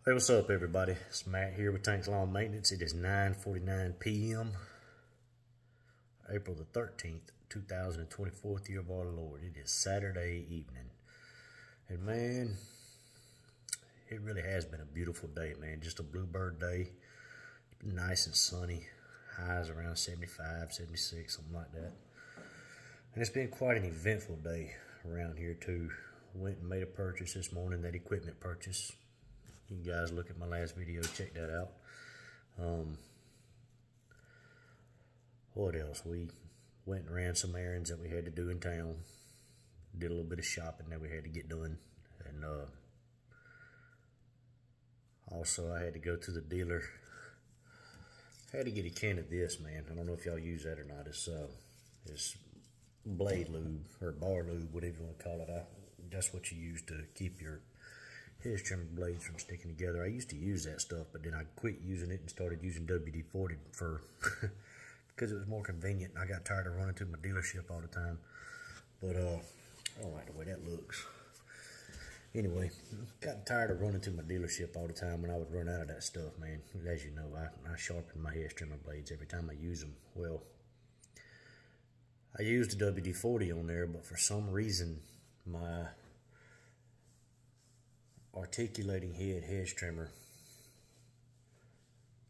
Hey, what's up, everybody? It's Matt here with Tanks Lawn Maintenance. It is 9:49 p.m. April the 13th, 2024, year of our Lord. It is Saturday evening. And man, it really has been a beautiful day, man. Just a bluebird day. Nice and sunny. Highs around 75, 76, something like that. And it's been quite an eventful day around here, too. Went and made a purchase this morning, that equipment purchase. You guys look at my last video, check that out. What else? We went and ran some errands that we had to do in town. Did a little bit of shopping that we had to get done. And also I had to go to the dealer. I had to get a can of this, man. I don't know if y'all use that or not. It's blade lube or bar lube, whatever you want to call it. That's what you use to keep your hedge trimmer blades from sticking together. I used to use that stuff, but then I quit using it and started using WD-40 for because it was more convenient. I got tired of running to my dealership all the time. But I don't like the way that looks. Anyway, got tired of running to my dealership all the time when I would run out of that stuff, man. As you know, I sharpen my hedge trimmer blades every time I use them. Well, I used the WD-40 on there, but for some reason, my articulating head hedge trimmer,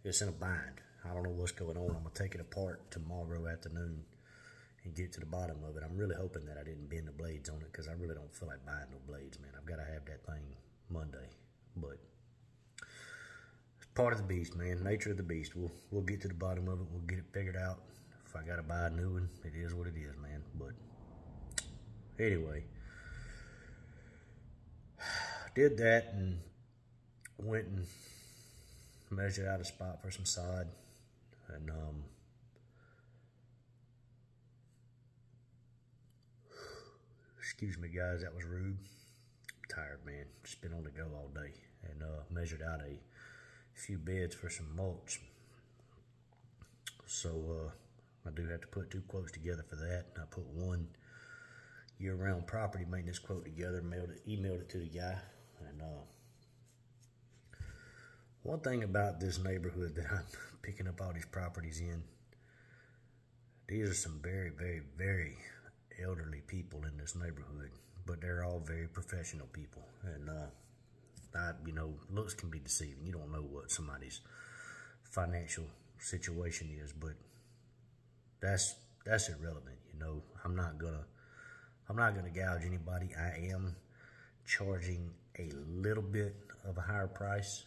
it's in a bind. I don't know what's going on. I'm going to take it apart tomorrow afternoon and get to the bottom of it. I'm really hoping that I didn't bend the blades on it, because I really don't feel like buying no blades, man. I've got to have that thing Monday. But it's part of the beast, man. Nature of the beast. We'll get to the bottom of it. We'll get it figured out. If I got to buy a new one, it is what it is, man. But anyway, did that and went and measured out a spot for some sod. And excuse me, guys, that was rude. I'm tired, man. Just been on the go all day. And measured out a few beds for some mulch. So I do have to put 2 quotes together for that. I put one year-round property maintenance quote together, emailed it to the guy. And one thing about this neighborhood that I'm picking up all these properties in, these are some very, very, very elderly people in this neighborhood, but they're all very professional people. And you know, looks can be deceiving. You don't know what somebody's financial situation is, but that's irrelevant. You know, I'm not gonna gouge anybody. I am charging a little bit of a higher price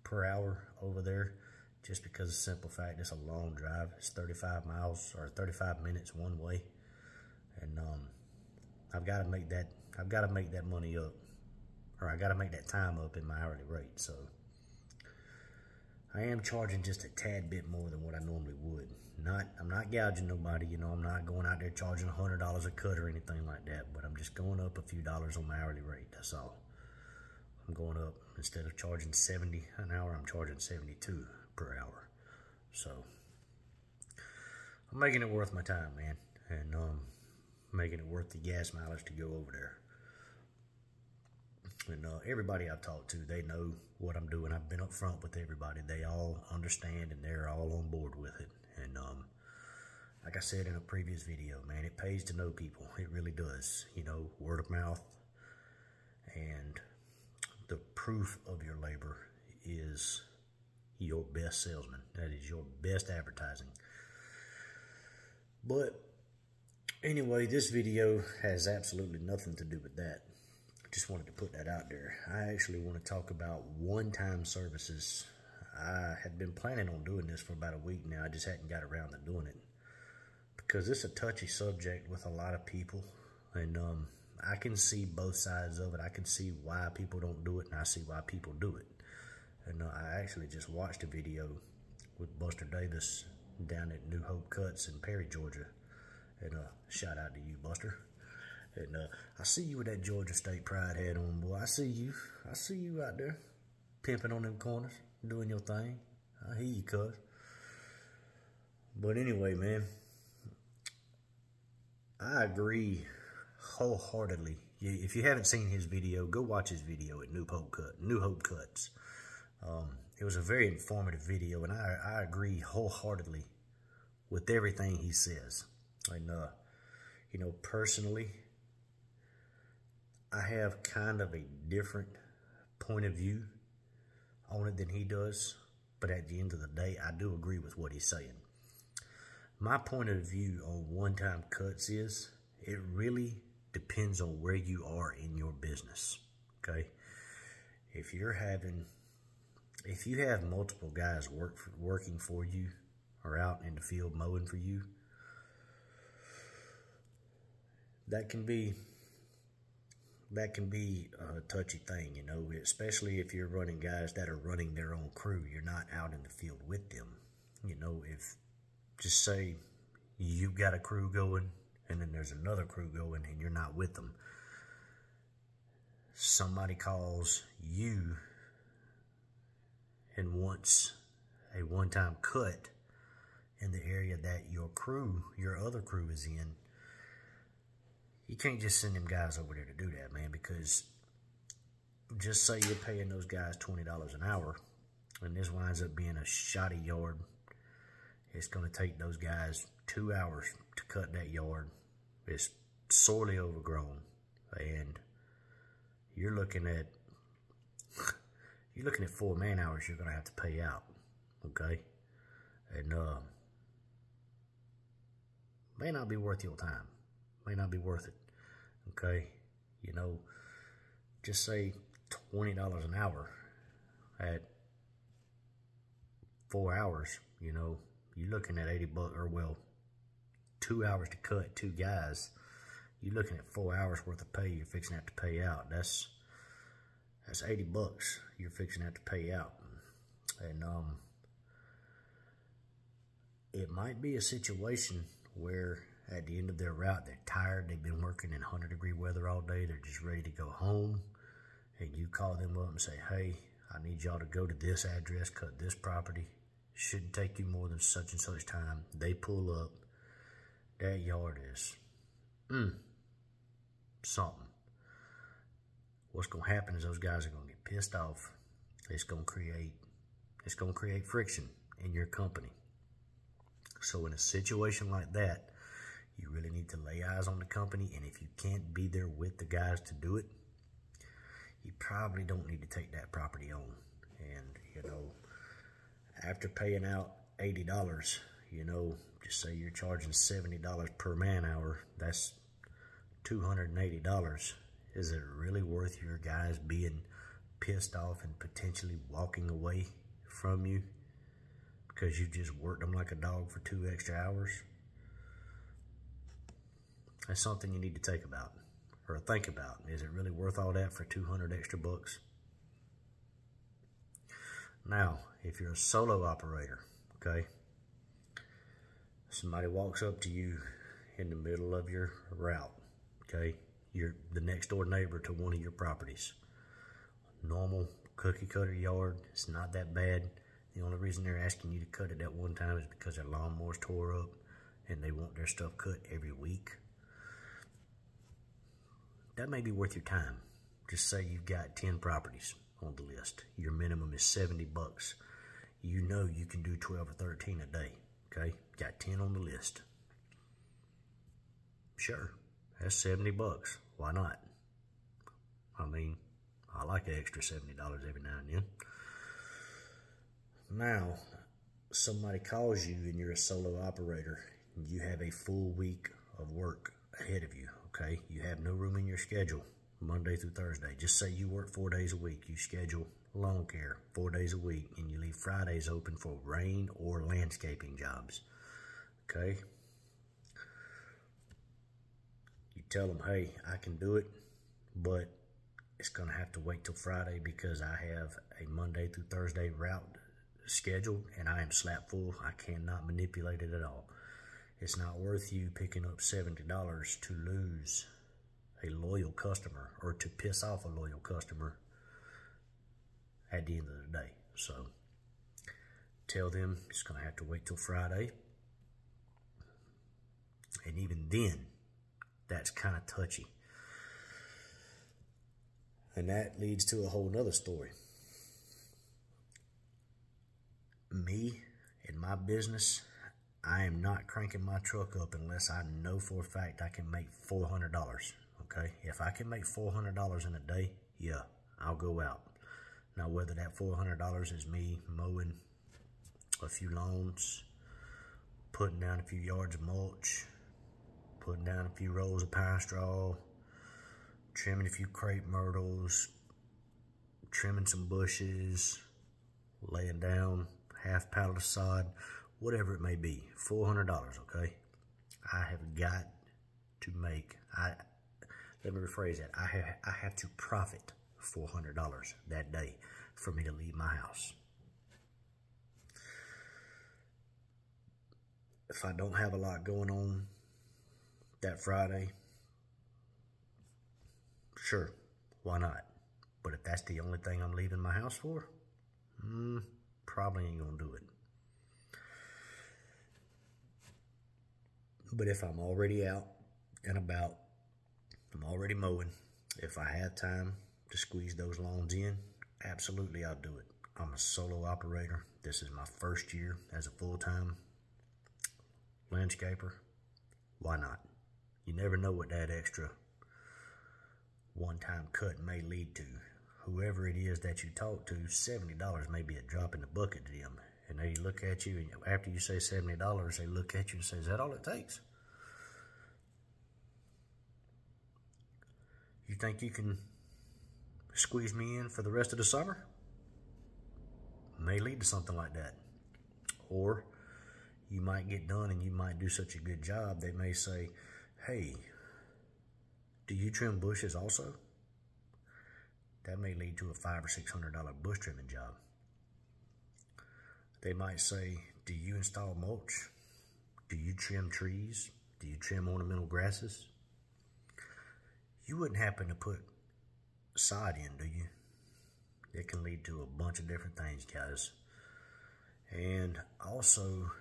per hour over there, just because of the simple fact it's a long drive. It's 35 miles or 35 minutes one way, and I've got to make that money up, or I got to make that time up in my hourly rate. So I am charging just a tad bit more than what I normally would. I'm not gouging nobody, you know. I'm not going out there charging $100 a cut or anything like that, but I'm just going up a few dollars on my hourly rate. That's all. I'm going up. Instead of charging $70 an hour, I'm charging $72 per hour. So I'm making it worth my time, man, and making it worth the gas mileage to go over there. And everybody I've talked to, they know what I'm doing. I've been up front with everybody. They all understand, and they're all on board with it. And like I said in a previous video, man, it pays to know people. It really does. You know, word of mouth and the proof of your labor is your best salesman. That is your best advertising. But anyway, this video has absolutely nothing to do with that. Just wanted to put that out there. I actually want to talk about one-time services. I had been planning on doing this for about a week now. I just hadn't got around to doing it, because it's a touchy subject with a lot of people. And I can see both sides of it. I can see why people don't do it, and I see why people do it. And I actually just watched a video with Buster Davis down at New Hope Cuts in Perry, Georgia. And shout out to you, Buster. And I see you with that Georgia State Pride hat on, boy. I see you. I see you out there pimping on them corners, doing your thing. I hear you, cuz. But anyway, man, I agree wholeheartedly. If you haven't seen his video, go watch his video at New Hope Cuts. It was a very informative video, and I agree wholeheartedly with everything he says. And, you know, personally, I have kind of a different point of view on it than he does. But at the end of the day, I do agree with what he's saying. My point of view on one-time cuts is it really depends on where you are in your business, okay? If you have multiple guys working for you or out in the field mowing for you, that can be a touchy thing, you know, especially if you're running guys that are running their own crew. You're not out in the field with them. You know, if, just say you've got a crew going and then there's another crew going and you're not with them. Somebody calls you and wants a one-time cut in the area that your other crew is in. You can't just send them guys over there to do that, man, because just say you're paying those guys $20 an hour and this winds up being a shoddy yard. It's going to take those guys 2 hours to cut that yard. It's sorely overgrown, and you're looking at 4 man hours you're going to have to pay out, okay? And may not be worth your time. May not be worth it, okay? You know, just say $20 an hour at 4 hours, you know, you're looking at $80, or well, 2 hours to cut 2 guys. You're looking at 4 hours worth of pay you're fixing to have to pay out. That's $80 you're fixing to have to pay out. And it might be a situation where at the end of their route, they're tired, they've been working in 100-degree weather all day, they're just ready to go home, and you call them up and say, hey, I need y'all to go to this address, cut this property. Shouldn't take you more than such and such time. They pull up. That yard is something. What's going to happen is those guys are going to get pissed off. It's going to create friction in your company. So in a situation like that, you really need to lay eyes on the company, and if you can't be there with the guys to do it, you probably don't need to take that property on. And, you know, after paying out $80, you know, just say you're charging $70 per man hour, that's $280. Is it really worth your guys being pissed off and potentially walking away from you because you just worked them like a dog for 2 extra hours? That's something you need to think about or think about. Is it really worth all that for 200 extra bucks? Now, if you're a solo operator, okay, somebody walks up to you in the middle of your route, okay, you're the next door neighbor to one of your properties. Normal cookie cutter yard, it's not that bad. The only reason they're asking you to cut it at one time is because their lawnmower's tore up and they want their stuff cut every week. That may be worth your time. Just say you've got 10 properties on the list. Your minimum is $70. You know you can do 12 or 13 a day, okay? Got 10 on the list. Sure, that's $70. Why not? I mean, I like an extra $70 every now and then. Now, somebody calls you and you're a solo operator and you have a full week of work ahead of you, okay? You have no room in your schedule Monday through Thursday. Just say you work 4 days a week. You schedule lawn care 4 days a week and you leave Fridays open for rain or landscaping jobs, okay? You tell them, hey, I can do it, but it's going to have to wait till Friday because I have a Monday through Thursday route scheduled and I am slap full. I cannot manipulate it at all. It's not worth you picking up $70 to lose a loyal customer or to piss off a loyal customer at the end of the day. So tell them it's going to have to wait till Friday. And even then, that's kind of touchy. And that leads to a whole nother story. me and my business, I am not cranking my truck up unless I know for a fact I can make $400. Okay, if I can make $400 in a day, yeah, I'll go out. Now, whether that $400 is me mowing a few lawns, putting down a few yards of mulch, putting down a few rolls of pine straw, trimming a few crepe myrtles, trimming some bushes, laying down half pallet of sod, whatever it may be, $400, okay? I have got to make, let me rephrase that, I have to profit $400 that day for me to leave my house. If I don't have a lot going on that Friday, sure, why not? But if that's the only thing I'm leaving my house for, probably ain't gonna do it. But if I'm already out and about, I'm already mowing, if I have time to squeeze those lawns in, absolutely I'll do it. I'm a solo operator. This is my first year as a full-time landscaper. Why not? You never know what that extra one-time cut may lead to. Whoever it is that you talk to, $70 may be a drop in the bucket to them. And they look at you, and after you say $70, they look at you and say, is that all it takes? You think you can squeeze me in for the rest of the summer? May lead to something like that. Or you might get done and you might do such a good job, they may say, hey, do you trim bushes also? That may lead to a $500 or $600 bush trimming job. They might say, do you install mulch? Do you trim trees? Do you trim ornamental grasses? You wouldn't happen to put sod in, do you? It can lead to a bunch of different things, guys. And also,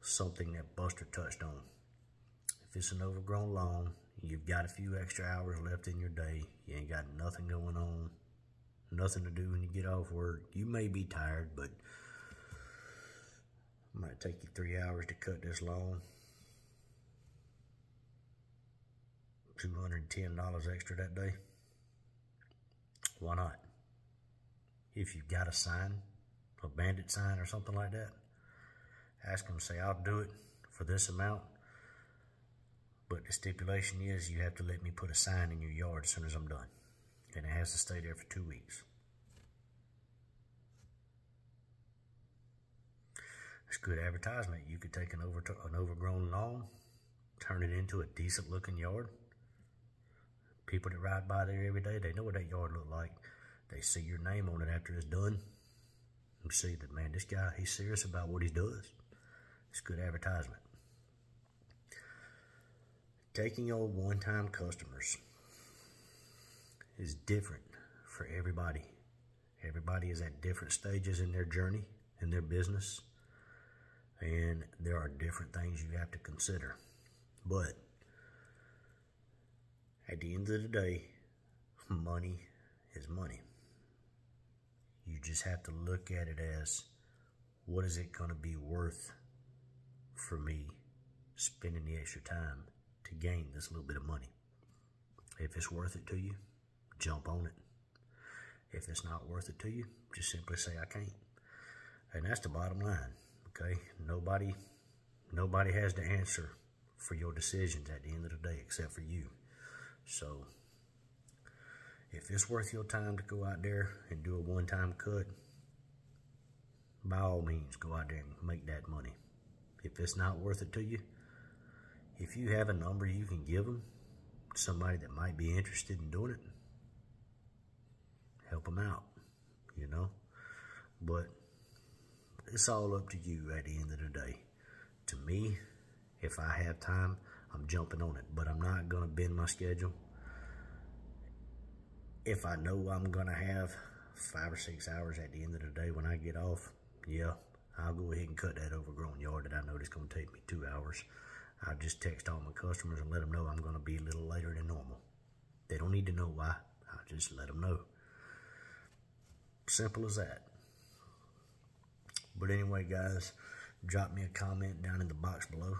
something that Buster touched on. If it's an overgrown lawn, you've got a few extra hours left in your day, you ain't got nothing going on, nothing to do when you get off work. You may be tired, but it might take you 3 hours to cut this lawn. $210 extra that day. Why not? If you've got a sign, a bandit sign or something like that, ask them, say, I'll do it for this amount, but the stipulation is you have to let me put a sign in your yard as soon as I'm done. And it has to stay there for 2 weeks. It's good advertisement. You could take an overgrown lawn, turn it into a decent looking yard. People that ride by there every day, they know what that yard look like. They see your name on it after it's done. You see that, man, this guy, he's serious about what he does. It's good advertisement. Taking on one-time customers is different for everybody. Everybody is at different stages in their journey, in their business, and there are different things you have to consider. But at the end of the day, money is money. You just have to look at it as, what is it going to be worth for me spending the extra time to gain this little bit of money? If it's worth it to you, jump on it. If it's not worth it to you, just simply say, I can't. And that's the bottom line, okay? Nobody has the answer for your decisions at the end of the day except for you. So if it's worth your time to go out there and do a one-time cut, by all means, go out there and make that money. If it's not worth it to you, if you have a number you can give them, somebody that might be interested in doing it, help them out, you know. But it's all up to you at the end of the day. To me, if I have time, I'm jumping on it, but I'm not going to bend my schedule. If I know I'm going to have 5 or 6 hours at the end of the day when I get off, yeah, I'll go ahead and cut that overgrown yard that I know is going to take me 2 hours. I'll just text all my customers and let them know I'm going to be a little later than normal. They don't need to know why. I'll just let them know. Simple as that. But anyway, guys, drop me a comment down in the box below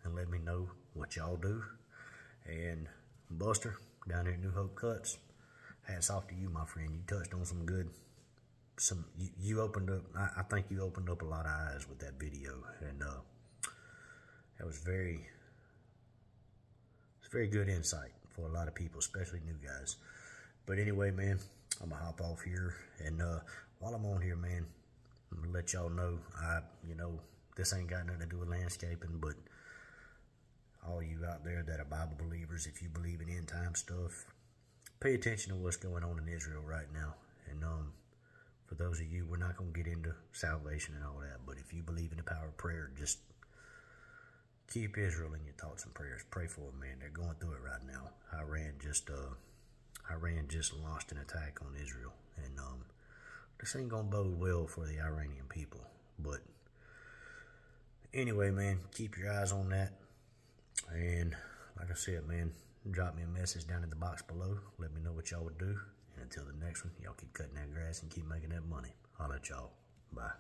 and let me know what y'all do. And Buster, down here at New Hope Cuts, hats off to you, my friend. You touched on some good, you opened up, I think you opened up a lot of eyes with that video. And that was very good insight for a lot of people, especially new guys. But anyway, man, I'm gonna hop off here. And while I'm on here, man, I'm gonna let y'all know, this ain't got nothing to do with landscaping, but all you out there that are Bible believers, if you believe in end time stuff, pay attention to what's going on in Israel right now. And for those of you, we're not gonna get into salvation and all that, but if you believe in the power of prayer, just keep Israel in your thoughts and prayers. Pray for them, man. They're going through it right now. Iran just launched an attack on Israel, and this ain't gonna bode well for the Iranian people. But anyway, man, keep your eyes on that. And like I said, man, drop me a message down in the box below. Let me know what y'all would do. And until the next one, y'all keep cutting that grass and keep making that money. Holla at y'all. Bye.